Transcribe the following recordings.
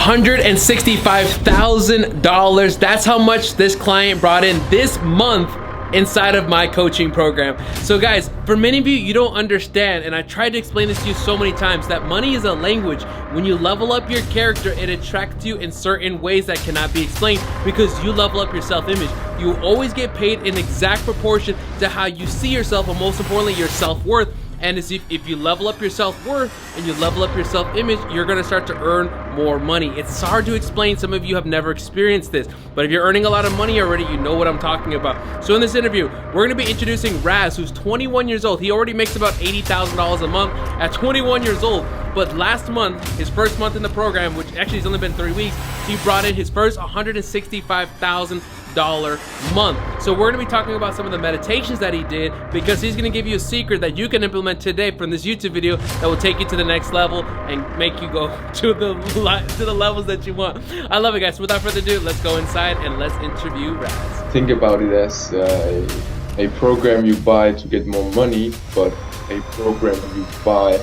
$165,000. That's how much this client brought in this month inside of my coaching program. So guys, for many of you, you don't understand, and I tried to explain this to you so many times, that money is a language. When you level up your character, it attracts you in certain ways that cannot be explained because you level up your self-image. You always get paid in exact proportion to how you see yourself, and most importantly, your self-worth. And if you level up your self-worth and you level up your self-image, you're gonna start to earn more money. It's hard to explain. Some of you have never experienced this, but if you're earning a lot of money already, you know what I'm talking about. So in this interview, we're gonna be introducing Raz, who's 21 years old. He already makes about $80,000 a month at 21 years old. But last month, his first month in the program, which actually has only been 3 weeks, he brought in his first $165,000 month. So we're gonna be talking about some of the meditations that he did, because he's gonna give you a secret that you can implement today from this YouTube video that will take you to the next level and make you go to the levels that you want. I love it, guys. Without further ado, let's go inside and let's interview Raz. Think about it as a program you buy to get more money, but a program you buy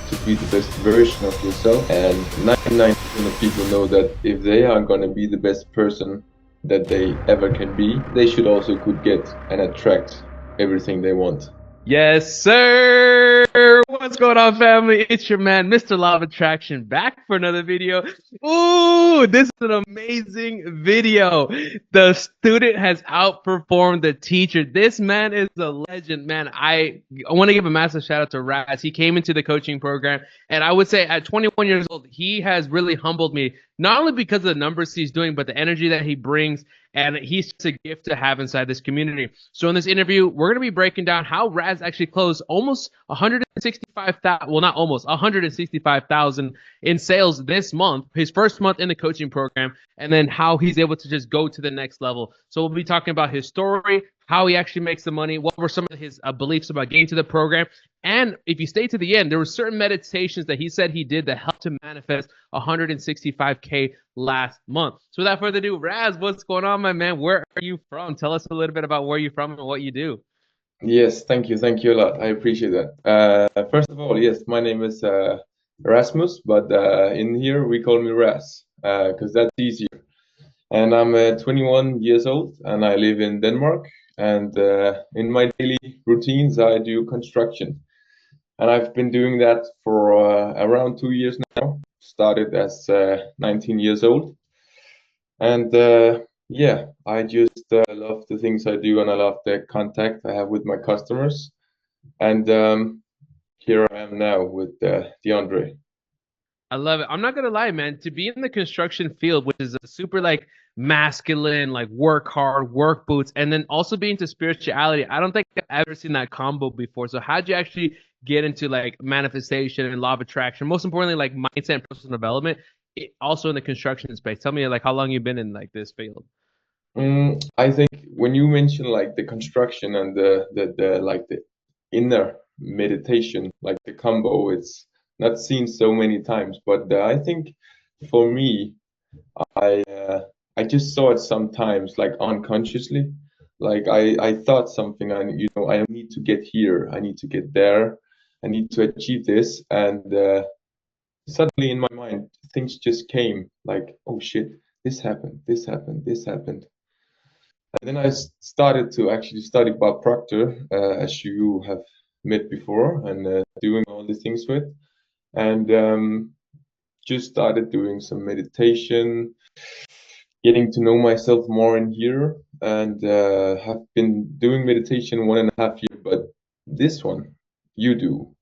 to be the best version of yourself. And 99% of people know that if they are gonna be the best person that they ever can be, they should also could get and attract everything they want. Yes, sir. What's going on, family? It's your man, Mr. Law of Attraction, back for another video. Ooh, this is an amazing video. The student has outperformed the teacher. This man is a legend, man. I want to give a massive shout out to Raz. He came into the coaching program, and I would say at 21 years old, he has really humbled me, not only because of the numbers he's doing, but the energy that he brings. And he's just a gift to have inside this community. So in this interview, we're going to be breaking down how Raz actually closed almost 165,000, well, not almost, 165,000 in sales this month, his first month in the coaching program, and then how he's able to just go to the next level. So we'll be talking about his story, how he actually makes the money, what were some of his beliefs about getting to the program. And if you stay to the end, there were certain meditations that he said he did that helped him manifest 165K last month. So without further ado, Raz, what's going on, my man? Where are you from? Tell us a little bit about where you're from and what you do. Yes, thank you a lot. I appreciate that. First of all, yes, my name is Rasmus, but in here we call me Raz because that's easier. And I'm 21 years old, and I live in Denmark. And in my daily routines, I do construction. And I've been doing that for around 2 years now. Started as 19 years old. And yeah, I just love the things I do, and I love the contact I have with my customers. And here I am now with DeAndre. I love it. I'm not gonna lie, man. To be in the construction field, which is a super like masculine, like work hard, work boots, and then also be into spirituality, I don't think I've ever seen that combo before. So how'd you actually get into like manifestation and law of attraction? Most importantly, like mindset and personal development, also in the construction space. Tell me like how long you've been in like this field. I think when you mention like the construction and the like the inner meditation, like the combo, it's not seen so many times. But I think for me, I just saw it sometimes like unconsciously. Like I thought something, and I need to get here, I need to get there, I need to achieve this, and suddenly in my mind things just came like, oh shit, this happened, this happened, this happened. And then I started to actually study Bob Proctor, as you have met before, and doing all the things with, and just started doing some meditation, getting to know myself more in here, and have been doing meditation 1.5 years. But this one, you do.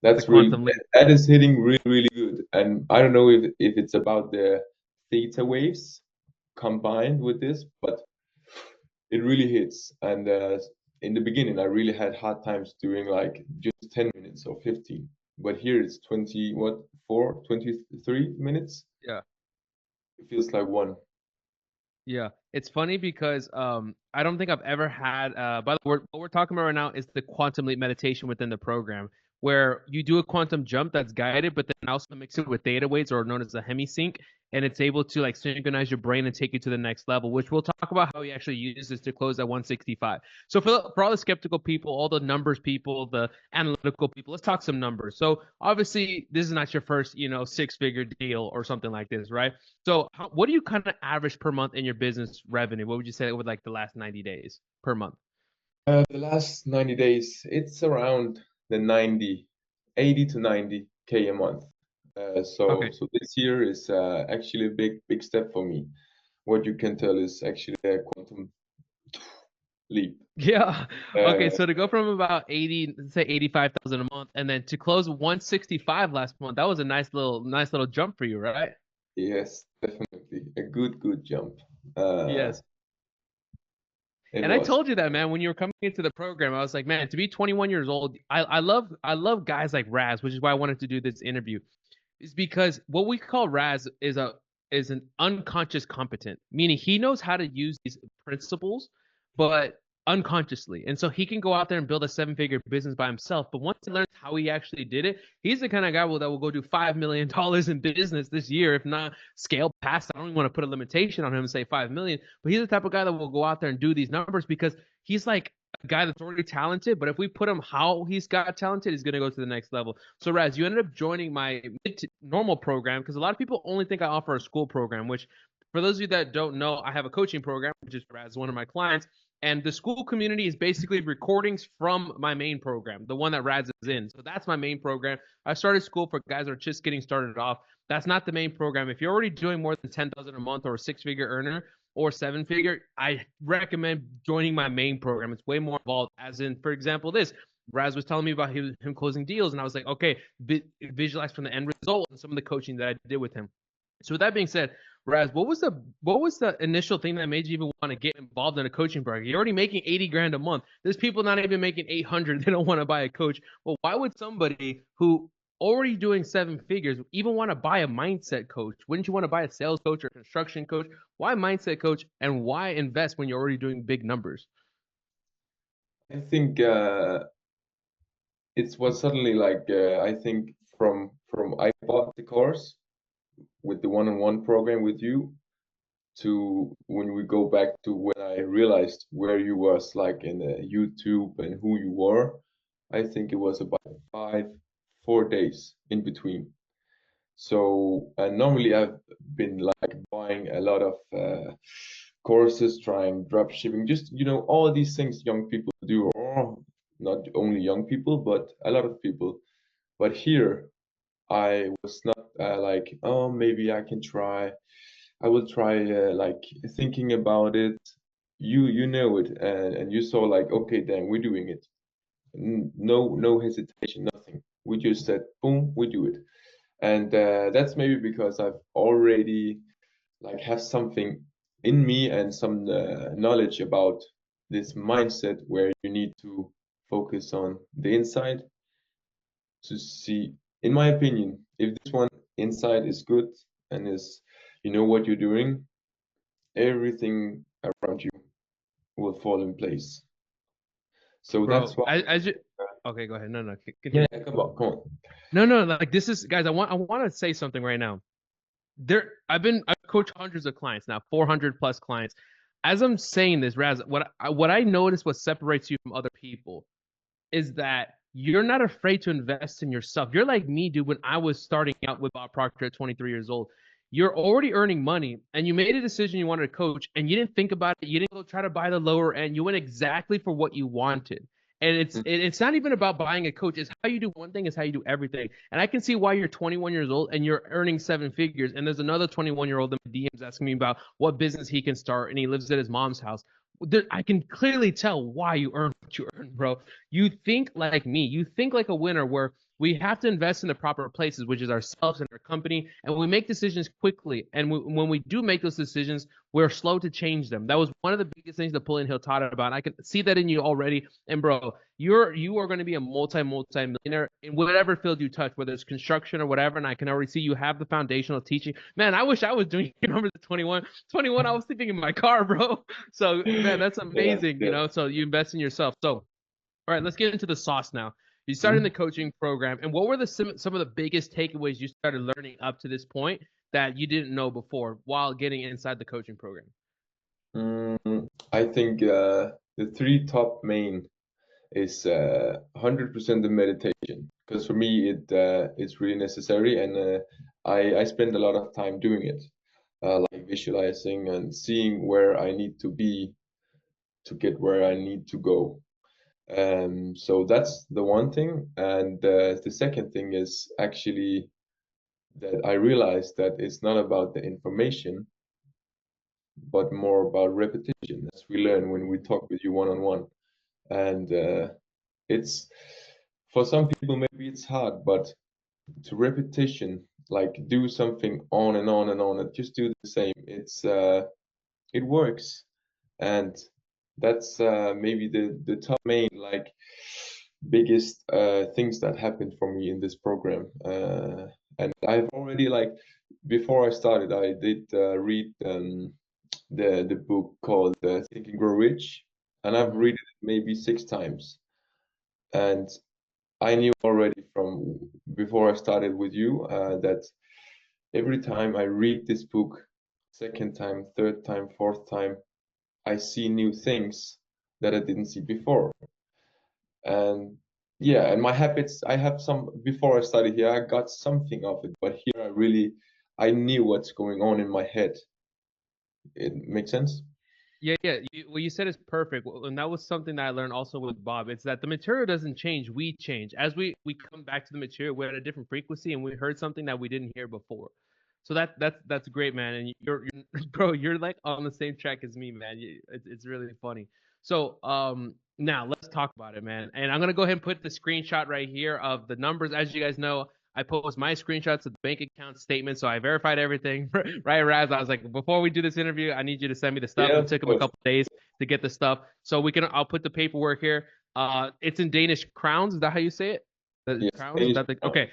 That's really, Quantum leap. that is hitting really, really good. And I don't know if it's about the theta waves combined with this, but it really hits. And in the beginning, I really had hard times doing like just 10 minutes or 15. But here it's 23 minutes. Yeah. It feels like one. Yeah, it's funny because I don't think I've ever had. By the way, what we're talking about right now is the quantum leap meditation within the program. where you do a quantum jump that's guided, but then also mix it with theta weights, or known as a hemisync, and it's able to like synchronize your brain and take you to the next level, which we'll talk about how he actually uses this to close at 165. So for all the skeptical people, all the numbers people, the analytical people, let's talk some numbers. So obviously this is not your first, six-figure deal or something like this, right? So what do you kind of average per month in your business revenue? What would you say over like the last 90 days per month? The last 90 days, it's around the 80 to 90K a month. So Okay. so this year is actually a big step for me. What you can tell is actually a quantum leap. Yeah. Okay. Uh, So to go from about 80, say 85,000 a month, and then to close 165 last month, that was a nice little jump for you, right? yes, definitely a good jump. Uh, Yes. it And I was. told you that, man, when you were coming into the program, I was like, man, to be 21 years old, I love guys like Raz, which is why I wanted to do this interview. Is because what we call Raz is an unconscious competent, meaning he knows how to use these principles, but unconsciously. And so he can go out there and build a seven-figure business by himself. But once he learns how he actually did it, he's the kind of guy that will go do $5 million in business this year, if not scale past. I don't even want to put a limitation on him and say 5 million, but he's the type of guy that will go out there and do these numbers because he's like a guy that's already talented. But if we put him how he's got talented, he's gonna go to the next level. So Raz, you ended up joining my normal program because a lot of people only think I offer a school program, which for those of you that don't know, I have a coaching program, which is Raz, one of my clients. And the school community is basically recordings from my main program, the one that Raz is in. So that's my main program. I started school for guys that are just getting started off. That's not the main program. If you're already doing more than 10,000 a month or a six-figure earner or seven-figure, I recommend joining my main program. It's way more involved. As in, for example, this Raz was telling me about him closing deals, and I was like, okay, visualize from the end result and some of the coaching that I did with him. So with that being said, Raz, what was the initial thing that made you even want to get involved in a coaching program? You're already making 80 grand a month. There's people not even making 800. They don't want to buy a coach. Well, why would somebody who already doing seven figures even want to buy a mindset coach? Wouldn't you want to buy a sales coach or a construction coach? Why mindset coach, and why invest when you're already doing big numbers? I think it was suddenly like I think from I bought the course with the one-on-one program with you to when we go back to when I realized where you was like in YouTube and who you were. I think it was about 4 days in between. So normally I've been like buying a lot of courses, trying drop shipping, just all these things young people do, or not only young people, but a lot of people. But here I was not like, oh, maybe I can try. I will try like thinking about it. You know it, and you saw like, okay, then we're doing it. No hesitation, nothing. We just said, boom, we do it. And that's maybe because I've already like have something in me and some knowledge about this mindset where you need to focus on the inside to see, in my opinion, if this one inside is good and is you know what you're doing, everything around you will fall in place. So that's Bro, why. as you okay, go ahead. No, no, Yeah, continue. come on, come on. No, no, like this is guys, I want to say something right now. I've coached hundreds of clients now, 400 plus clients. As I'm saying this, Raz, what I notice what separates you from other people is that you're not afraid to invest in yourself. You're like me, dude, when I was starting out with Bob Proctor at 23 years old. You're already earning money and you made a decision you wanted to coach and you didn't think about it. You didn't go try to buy the lower end. You went exactly for what you wanted. And it's not even about buying a coach. It's how you do one thing is how you do everything. And I can see why you're 21 years old and you're earning seven figures. And there's another 21-year-old in my DMs asking me about what business he can start, and he lives at his mom's house. I can clearly tell why you earn what you earn, bro. You think like me. You think like a winner, where we have to invest in the proper places, which is ourselves and our company, and we make decisions quickly. And when we do make those decisions, we're slow to change them. That was one of the biggest things that Napoleon Hill taught about. And I can see that in you already. And bro, you are going to be a multi millionaire in whatever field you touch, whether it's construction or whatever. And I can already see you have the foundational teaching. Man, I wish I was doing your numbers at 21. 21, I was sleeping in my car, bro. So man, that's Yeah, amazing. yeah. So you invest in yourself. So all right, let's get into the sauce now. You started in the coaching program, and what were some of the biggest takeaways you started learning up to this point that you didn't know before while getting inside the coaching program? I think the three top main is 100% the meditation, because for me it's really necessary, and I spend a lot of time doing it, like visualizing and seeing where I need to be to get where I need to go. So that's the one thing, and the second thing is actually that I realized that it's not about the information, but more about repetition, as we learn when we talk with you one on one. And it's for some people maybe it's hard, but to repetition, like do something on and on and on, and just do the same. It works, and that's maybe the top main like biggest things that happened for me in this program. And I've already like before I started, I did read the book called Think and Grow Rich, and I've read it maybe 6 times. And I knew already from before I started with you that every time I read this book, second time, third time, fourth time, I see new things that I didn't see before. And yeah, and my habits, I have some before I started here, I got something of it, but here I knew what's going on in my head. It makes sense? Yeah, yeah. What you said is perfect, and that was something that I learned also with Bob. It's that the material doesn't change; we change. As we come back to the material, we're at a different frequency, and we heard something that we didn't hear before. So that's great, man. And you're bro, you're like on the same track as me, man. It's really funny. So now let's talk about it, man. And I'm gonna go ahead and put the screenshot right here of the numbers. As you guys know, I post my screenshots of the bank account statement, so I verified everything. Right, Raz? I was like, before we do this interview, I need you to send me the stuff. Yeah, It of took him a course. couple days to get the stuff, so we can. I'll put the paperwork here. It's in Danish crowns. Is that how you say it? The Yes, crowns? Is Danish that the crowns. okay?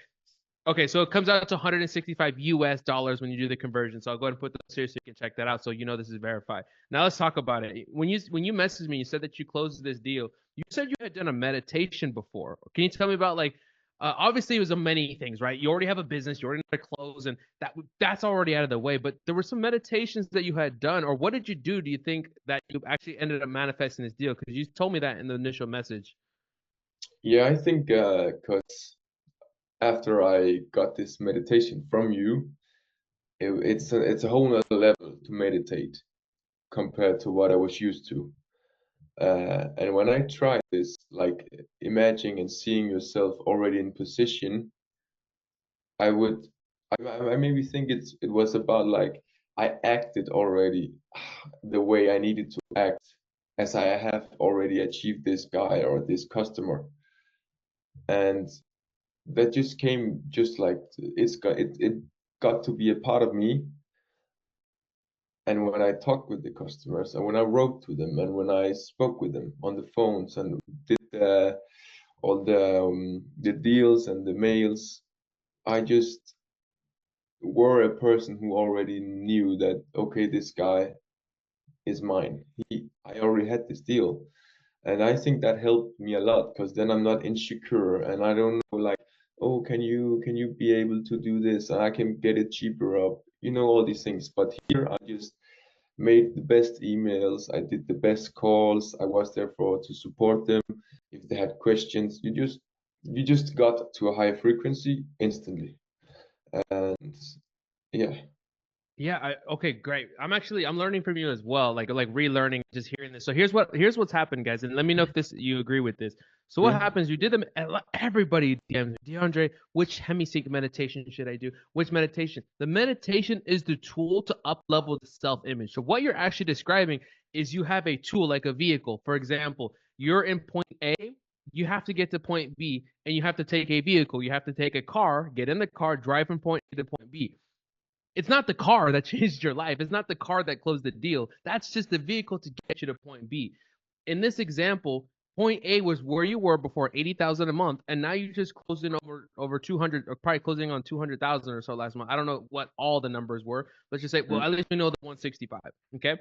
Okay, so it comes out to 165 US dollars when you do the conversion. So I'll go ahead and put that here so you can check that out, so you know this is verified. Now let's talk about it. When you messaged me, you said that you closed this deal. You said you had done a meditation before. Can you tell me about like? Obviously, it was a many things, right? You already have a business, you already know how to close, and that's already out of the way. But there were some meditations that you had done, or what did you do? Do you think that you actually ended up manifesting this deal? Because you told me that in the initial message. Yeah, I think because after I got this meditation from you, it's a whole nother level to meditate compared to what I was used to. And when I tried this, like imagining and seeing yourself already in position, I would, I maybe think it was about like I acted already the way I needed to act, as I have already achieved this guy or this customer, and that just came just like it got to be a part of me. And when I talked with the customers, and when I wrote to them, and when I spoke with them on the phones, and did all the deals and the mails, I just were a person who already knew that okay, this guy is mine. I already had this deal, and I think that helped me a lot because then I'm not insecure, and I don't know like, oh, can you be able to do this? And I can get it cheaper up, all these things. But here I just made the best emails, I did the best calls, I was there for to support them. If they had questions, you just got to a high frequency instantly. And yeah. Yeah, okay, great. I'm learning from you as well, like relearning, just hearing this. So here's what's happened, guys, and let me know if this you agree with this. So what Hmm? happens? You did them. Everybody DMs me, DeAndre, which hemisync meditation should I do? Which meditation? The meditation is the tool to up level the self image. So what you're actually describing is you have a tool like a vehicle. For example, you're in point A, you have to get to point B, and you have to take a vehicle. You have to take a car, get in the car, drive from point A to point B. It's not the car that changed your life. It's not the car that closed the deal. That's just the vehicle to get you to point B. In this example, point A was where you were before, 80,000 a month, and now you just closed in over 200, or probably closing on 200,000 or so last month. I don't know what all the numbers were. Let's just say, well, at least we know the 165. Okay,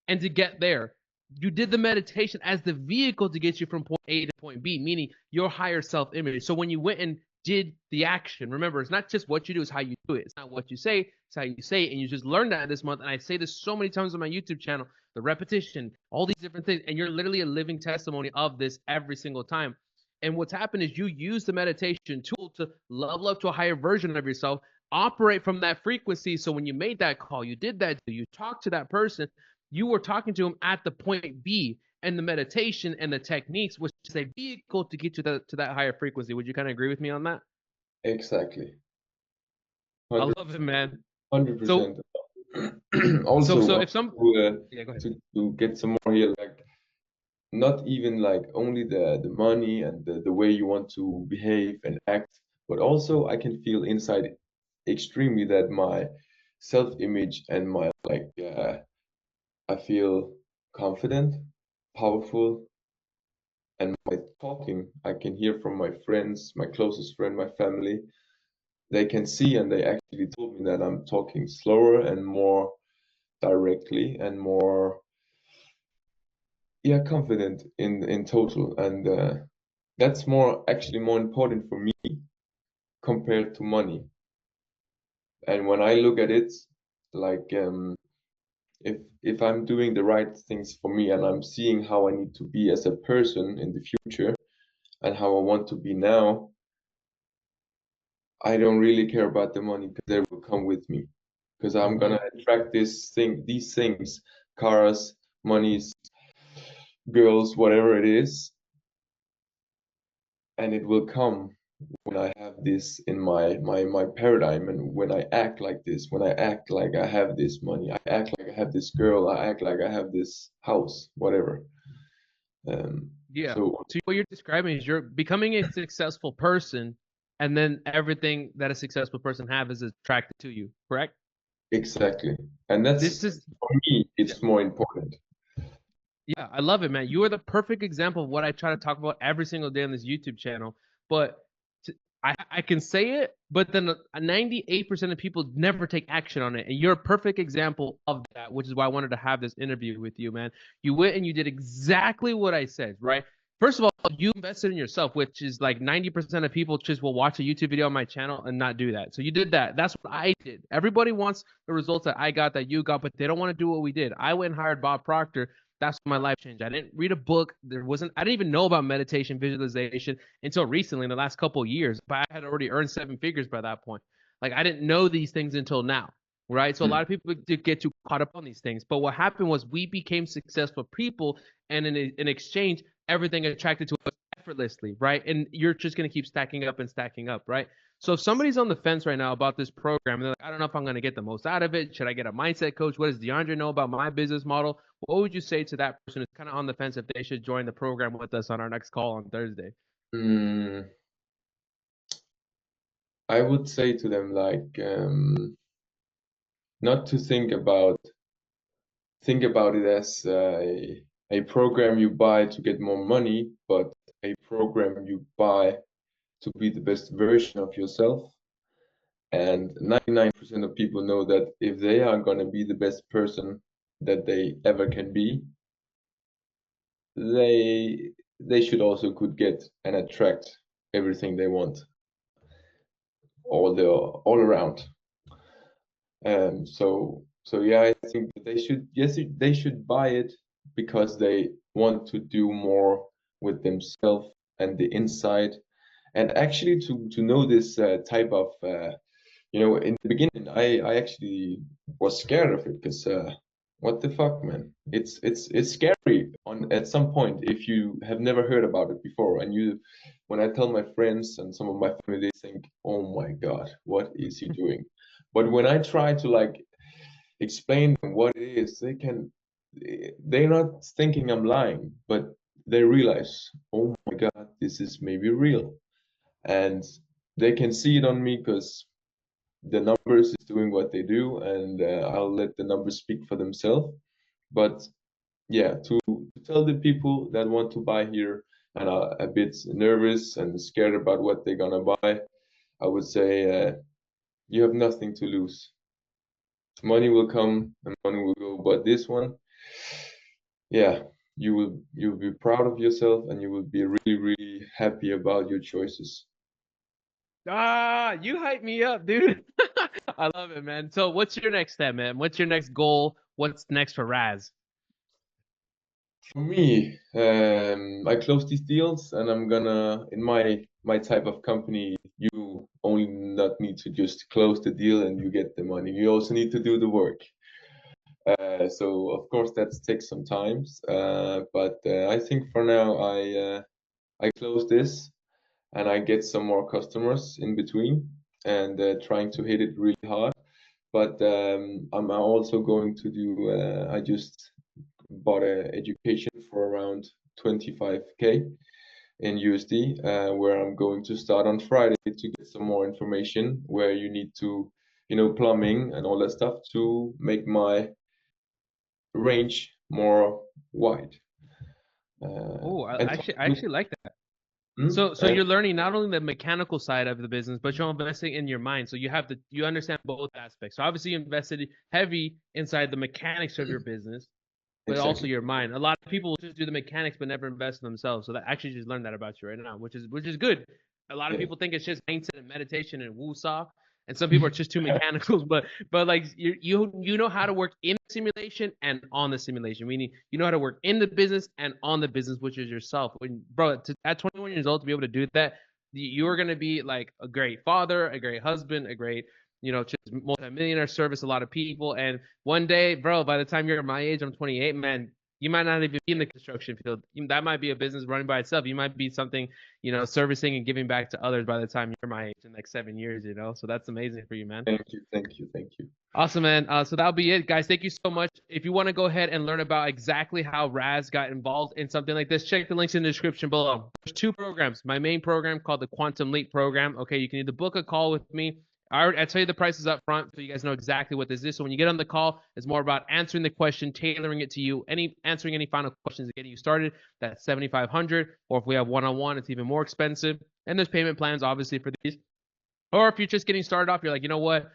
and to get there, you did the meditation as the vehicle to get you from point A to point B, meaning your higher self image. So when you went and did the action, remember, it's not just what you do, it's how you do it. It's not what you say, it's how you say it. And you just learned that this month. And I say this so many times on my YouTube channel, the repetition, all these different things. And you're literally a living testimony of this every single time. And what's happened is you use the meditation tool to level up to a higher version of yourself, operate from that frequency. So when you made that call, you did that, you talked to that person, you were talking to him at the point B, and the meditation and the techniques was just a vehicle to get you to that higher frequency. Would you kind of agree with me on that? Exactly. I love it, man. 100%. So, Also, if some, yeah, go ahead. to get some more here, like not even like only the money and the way you want to behave and act, but also I can feel inside extremely that my self-image and my like I feel confident, powerful, and my talking I can hear from my friends, my closest friend, my family. They can see and they actually told me that I'm talking slower and more directly and more, yeah, confident in total. And that's more actually more important for me compared to money. And when I look at it, like if I'm doing the right things for me and I'm seeing how I need to be as a person in the future and how I want to be now, I don't really care about the money because they will come with me. Because I'm gonna attract these things, cars, monies, girls, whatever it is, and it will come when I have this in my paradigm, and when I act like this, when I act like I have this money, I act like I have this girl, I act like I have this house, whatever. Yeah. So So what you're describing is you're becoming a successful person, and then everything that a successful person have is attracted to you. Correct? exactly, and that's This is for me, it's more important. Yeah, I love it, man. You are the perfect example of what I try to talk about every single day on this YouTube channel. But I can say it, but then 98% of people never take action on it. And you're a perfect example of that, which is why I wanted to have this interview with you, man. You went and you did exactly what I said, right? First of all, you invested in yourself, which is like 90% of people just will watch a YouTube video on my channel and not do that. So you did that. That's what I did. Everybody wants the results that I got, that you got, but they don't want to do what we did. I went and hired Bob Proctor. That's when my life changed. I didn't read a book. I didn't even know about meditation, visualization until recently in the last couple of years. But I had already earned 7 figures by that point. Like I didn't know these things until now. Right. So a Mm. lot of people get too caught up on these things. But what happened was we became successful people. And in exchange, everything attracted to us effortlessly. Right. And you're just going to keep stacking up and stacking up. Right. So if somebody's on the fence right now about this program, and they're like, I don't know if I'm going to get the most out of it. Should I get a mindset coach? What does DeAndre know about my business model? What would you say to that person who's kind of on the fence if they should join the program with us on our next call on Thursday? Mm, I would say to them like not to think about it as a program you buy to get more money, but a program you buy to be the best version of yourself. And 99% of people know that if they are going to be the best person that they ever can be, they should also could get and attract everything they want all around. So yeah, I think that they should, yes, they should buy it because they want to do more with themselves and the inside, and actually to know this type of in the beginning, I actually was scared of it because what the fuck, man? It's scary on at some point if you have never heard about it before, and when I tell my friends and some of my family, they think, oh my God, what is he doing? But when I try to like explain what it is, they're not thinking I'm lying, but they realize, oh my God, this is maybe real, and they can see it on me because the numbers is doing what they do, and I'll let the numbers speak for themselves. But yeah, to tell the people that want to buy here and are a bit nervous and scared about what they're gonna buy, I would say you have nothing to lose. Money will come and money will go, but this one, yeah, you'll be proud of yourself, and you will be really, really happy about your choices. Ah, you hype me up, dude. I love it, man. So what's your next step, man? What's your next goal? What's next for Raz? For me, I close these deals, and I'm gonna, in my type of company, you only not need to just close the deal and you get the money. You also need to do the work. So of course that takes some time, but I think for now I close this and I get some more customers in between and trying to hit it really hard. But I'm also going to do. I just bought a education for around 25K in USD, where I'm going to start on Friday to get some more information where you need to, plumbing and all that stuff to make my range more wide. Oh, And I actually like that. So and you're learning not only the mechanical side of the business, but you're investing in your mind. So you understand both aspects. So obviously you invested heavy inside the mechanics of your business, but also exactly, your mind. A lot of people just do the mechanics but never invest in themselves. So that actually just learned that about you right now, which is good. A lot of yeah, people think it's just mindset and meditation and woo-saw, and some people are just too mechanical. But like you know how to work in the simulation and on the simulation, meaning you know how to work in the business and on the business, which is yourself. When bro, at 21 years old to be able to do that, you are gonna be like a great father, a great husband, a great just multi-millionaire, service a lot of people, and one day, bro, by the time you're my age, I'm 28, man, you might not even be in the construction field. That might be a business running by itself. You might be something, servicing and giving back to others by the time you're my age in like 7 years. So that's amazing for you, man. thank you, thank you, thank you. Awesome, man. So that'll be it, guys. Thank you so much. If you want to go ahead and learn about exactly how Raz got involved in something like this, check the links in the description below. There's two programs. My main program called the Quantum Leap program. Okay, you can either book a call with me. I tell you the prices up front so you guys know exactly what this is. So when you get on the call, it's more about answering the question, tailoring it to you, answering any final questions, and getting you started. That's 7,500. Or if we have one-on-one, it's even more expensive. And there's payment plans, obviously, for these. Or if you're just getting started off, you're like, you know what?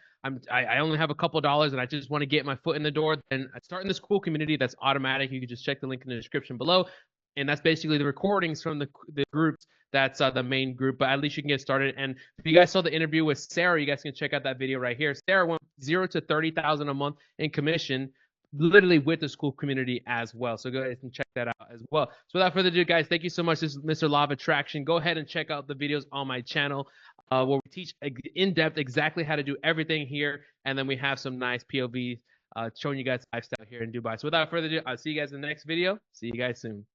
I only have a couple dollars and I just want to get my foot in the door. Then I start in this cool community that's automatic. You can just check the link in the description below, and that's basically the recordings from the groups. That's the main group, but at least you can get started. And if you guys saw the interview with Sarah, you guys can check out that video right here. Sarah went 0 to 30,000 a month in commission, literally with the school community as well. So go ahead and check that out as well. So without further ado, guys, thank you so much. This is Mr. Law of Attraction. Go ahead and check out the videos on my channel where we teach in depth exactly how to do everything here. And then we have some nice POVs showing you guys lifestyle here in Dubai. So without further ado, I'll see you guys in the next video. See you guys soon.